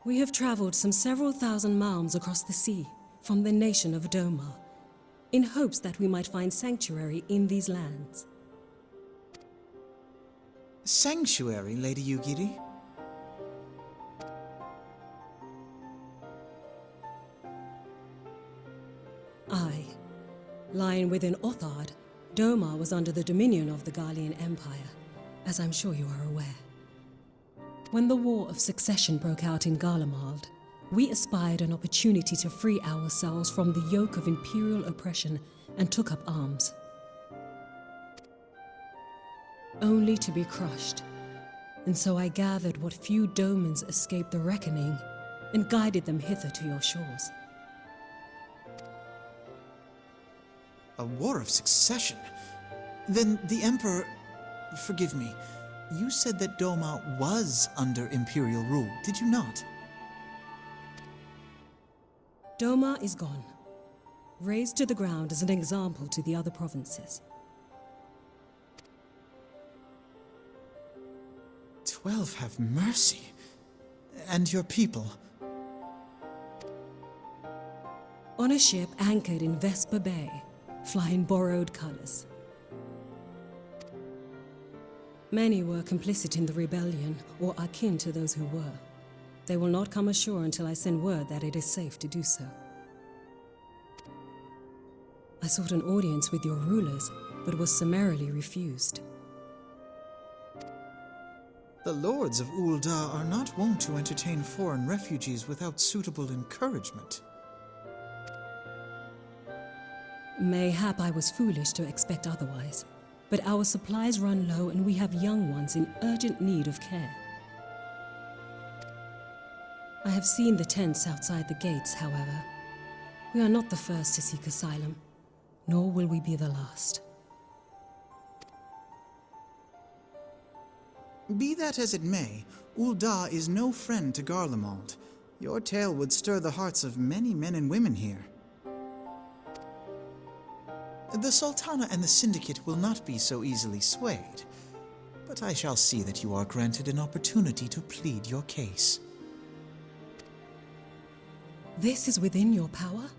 We have traveled some several thousand miles across the sea from the nation of Doma, in hopes that we might find sanctuary in these lands. Sanctuary, Lady Yugiri? Aye. Lying within Othard, Doma was under the dominion of the Garlean Empire, as I'm sure you are aware. When the War of Succession broke out in Garlemald, we espied an opportunity to free ourselves from the yoke of imperial oppression and took up arms. Only to be crushed. And so I gathered what few Domans escaped the reckoning and guided them hither to your shores. A war of succession? Then the Emperor... Forgive me. You said that Doma was under Imperial rule, did you not? Doma is gone. Razed to the ground as an example to the other provinces. 12 have mercy. And your people? On a ship anchored in Vesper Bay, flying borrowed colors. Many were complicit in the rebellion, or akin to those who were. They will not come ashore until I send word that it is safe to do so. I sought an audience with your rulers, but was summarily refused. The lords of Ul'dah are not wont to entertain foreign refugees without suitable encouragement. Mayhap I was foolish to expect otherwise. But our supplies run low and we have young ones in urgent need of care. I have seen the tents outside the gates, however. We are not the first to seek asylum, nor will we be the last. Be that as it may, Ul'dah is no friend to Garlemald. Your tale would stir the hearts of many men and women here. The Sultana and the Syndicate will not be so easily swayed, but I shall see that you are granted an opportunity to plead your case. This is within your power?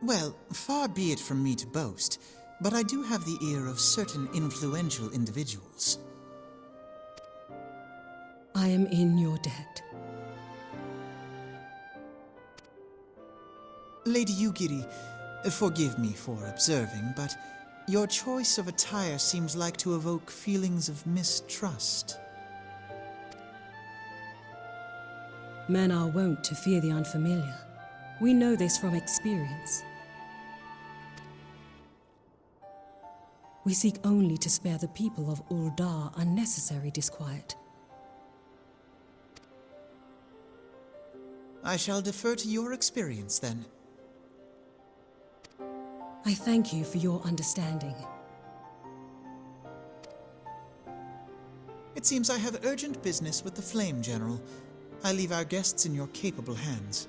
Well, far be it from me to boast, but I do have the ear of certain influential individuals. I am in your debt. Lady Yugiri, forgive me for observing, but your choice of attire seems like to evoke feelings of mistrust. Men are wont to fear the unfamiliar. We know this from experience. We seek only to spare the people of Ul'dah unnecessary disquiet. I shall defer to your experience, then. I thank you for your understanding. It seems I have urgent business with the Flame General. I leave our guests in your capable hands.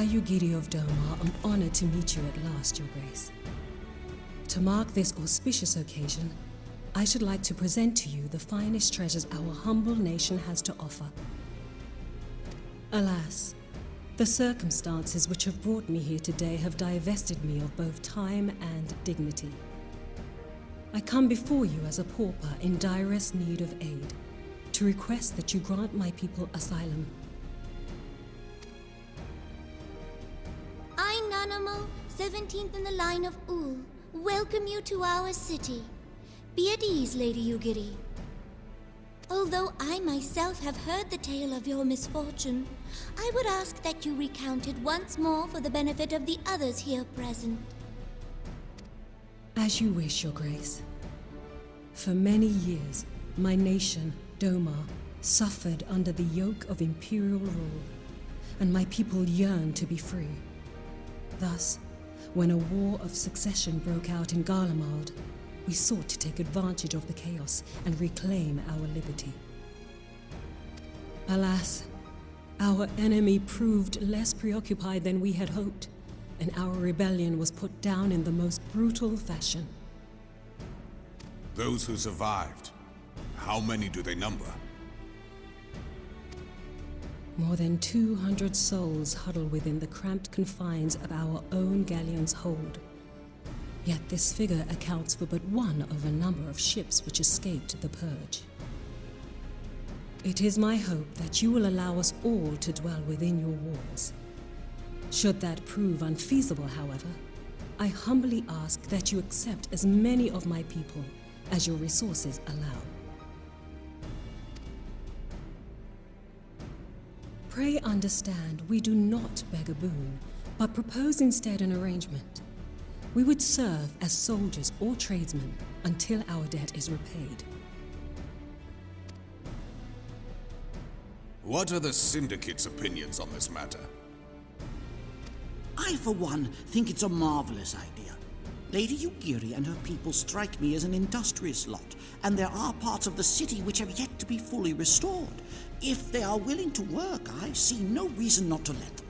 I, Yugiri of Doma, am honored to meet you at last, Your Grace. To mark this auspicious occasion, I should like to present to you the finest treasures our humble nation has to offer. Alas, the circumstances which have brought me here today have divested me of both time and dignity. I come before you as a pauper in direst need of aid, to request that you grant my people asylum. I, Nanamo, 17th in the line of Ul, welcome you to our city. Be at ease, Lady Yugiri. Although I myself have heard the tale of your misfortune, I would ask that you recount it once more for the benefit of the others here present. As you wish, Your Grace. For many years, my nation, Doma, suffered under the yoke of imperial rule, and my people yearned to be free. Thus, when a war of succession broke out in Garlemald, we sought to take advantage of the chaos and reclaim our liberty. Alas, our enemy proved less preoccupied than we had hoped, and our rebellion was put down in the most brutal fashion. Those who survived, how many do they number? More than 200 souls huddle within the cramped confines of our own galleon's hold. Yet this figure accounts for but one of a number of ships which escaped the purge. It is my hope that you will allow us all to dwell within your walls. Should that prove unfeasible, however, I humbly ask that you accept as many of my people as your resources allow. Pray understand, we do not beg a boon, but propose instead an arrangement. We would serve as soldiers or tradesmen until our debt is repaid. What are the Syndicate's opinions on this matter? I, for one, think it's a marvelous idea. Lady Yugiri and her people strike me as an industrious lot, and there are parts of the city which have yet to be fully restored. If they are willing to work, I see no reason not to let them.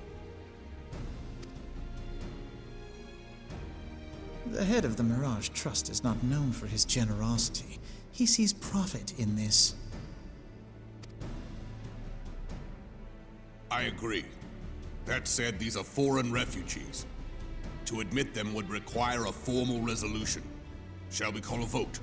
The head of the Mirage Trust is not known for his generosity. He sees profit in this. I agree. That said, these are foreign refugees. To admit them would require a formal resolution. Shall we call a vote?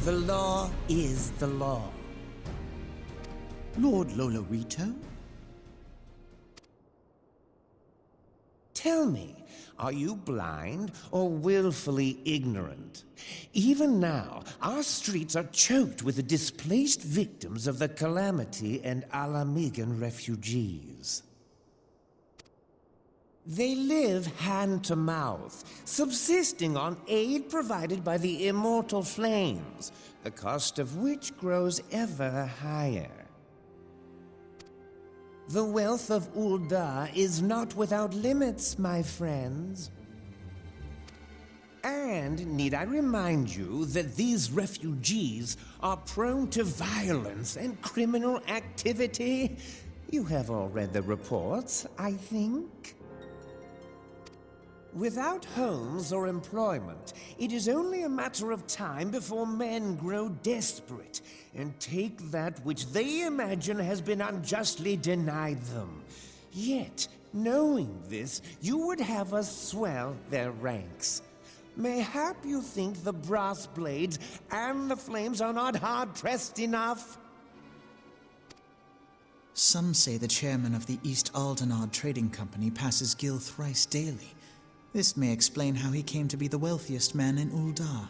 The law is the law. Lord Lolorito? Tell me, are you blind or willfully ignorant? Even now, our streets are choked with the displaced victims of the Calamity and Alamigan refugees. They live hand to mouth, subsisting on aid provided by the immortal flames, the cost of which grows ever higher. The wealth of Ul'dah is not without limits, my friends. And need I remind you that these refugees are prone to violence and criminal activity? You have all read the reports, I think. Without homes or employment, it is only a matter of time before men grow desperate and take that which they imagine has been unjustly denied them. Yet, knowing this, you would have us swell their ranks. Mayhap you think the brass blades and the flames are not hard-pressed enough? Some say the chairman of the East Aldenard Trading Company passes Gil thrice daily. This may explain how he came to be the wealthiest man in Ul'dah.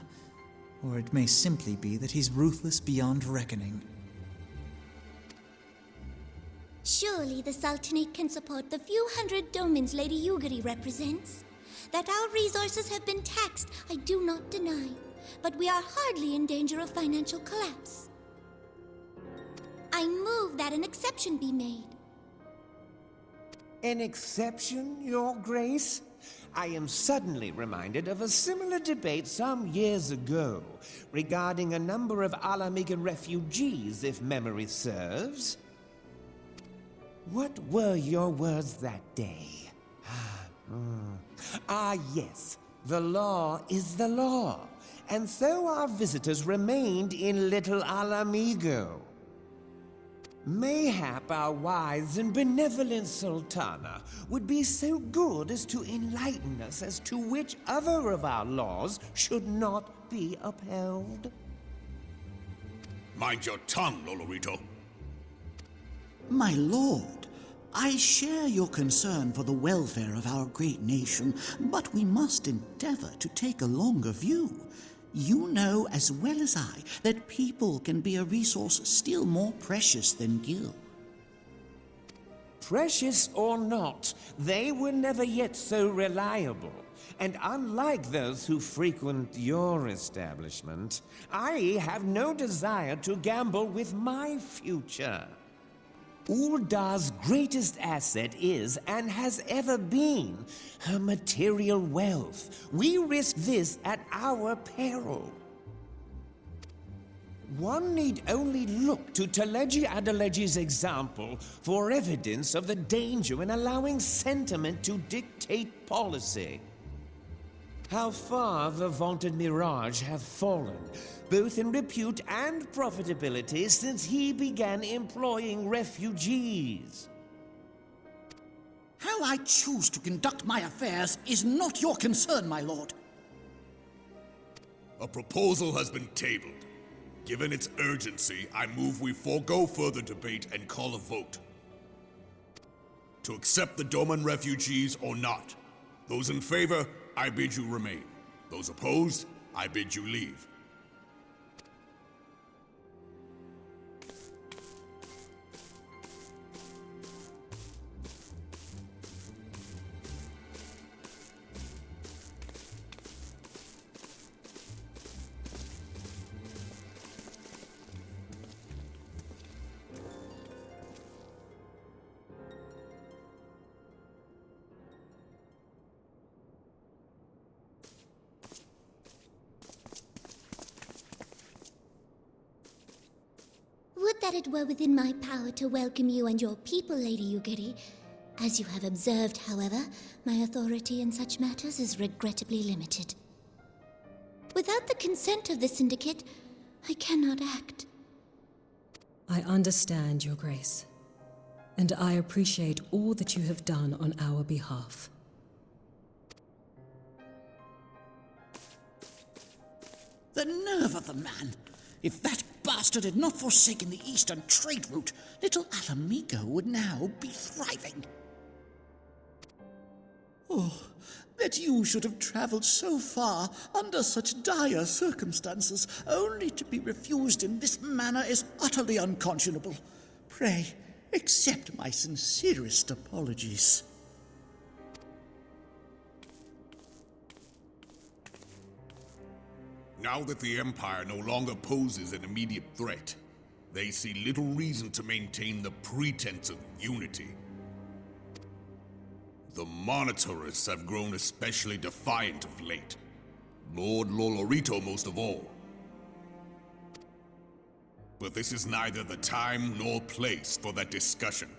Or it may simply be that he's ruthless beyond reckoning. Surely the Sultanate can support the few hundred domins Lady Yugiri represents. That our resources have been taxed, I do not deny. But we are hardly in danger of financial collapse. I move that an exception be made. An exception, Your Grace? I am suddenly reminded of a similar debate some years ago regarding a number of Alamigan refugees, if memory serves. What were your words that day? Yes. The law is the law. And so our visitors remained in Little Alamigo. Mayhap our wise and benevolent Sultana would be so good as to enlighten us as to which other of our laws should not be upheld. Mind your tongue, Lolorito. My lord, I share your concern for the welfare of our great nation, but we must endeavor to take a longer view. You know as well as I that people can be a resource still more precious than Gil. Precious or not, they were never yet so reliable. And unlike those who frequent your establishment, I have no desire to gamble with my future. Uldar's greatest asset is, and has ever been, her material wealth. We risk this at our peril. One need only look to Teleji Adeleji's example for evidence of the danger in allowing sentiment to dictate policy. How far the vaunted Mirage have fallen, both in repute and profitability, since he began employing refugees. How I choose to conduct my affairs is not your concern, my lord. A proposal has been tabled. Given its urgency, I move we forego further debate and call a vote. To accept the Doman refugees or not. Those in favor, I bid you remain. Those opposed, I bid you leave. Would that it were within my power to welcome you and your people, Lady Yugiri. As you have observed, however, my authority in such matters is regrettably limited. Without the consent of the Syndicate, I cannot act. I understand, Your Grace, and I appreciate all that you have done on our behalf. The nerve of the man! If that bastard had not forsaken the eastern trade route, Little Alamigo would now be thriving. Oh, that you should have traveled so far under such dire circumstances, only to be refused in this manner is utterly unconscionable. Pray, accept my sincerest apologies. Now that the Empire no longer poses an immediate threat, they see little reason to maintain the pretense of unity. The Monitorists have grown especially defiant of late. Lord Lolorito most of all. But this is neither the time nor place for that discussion.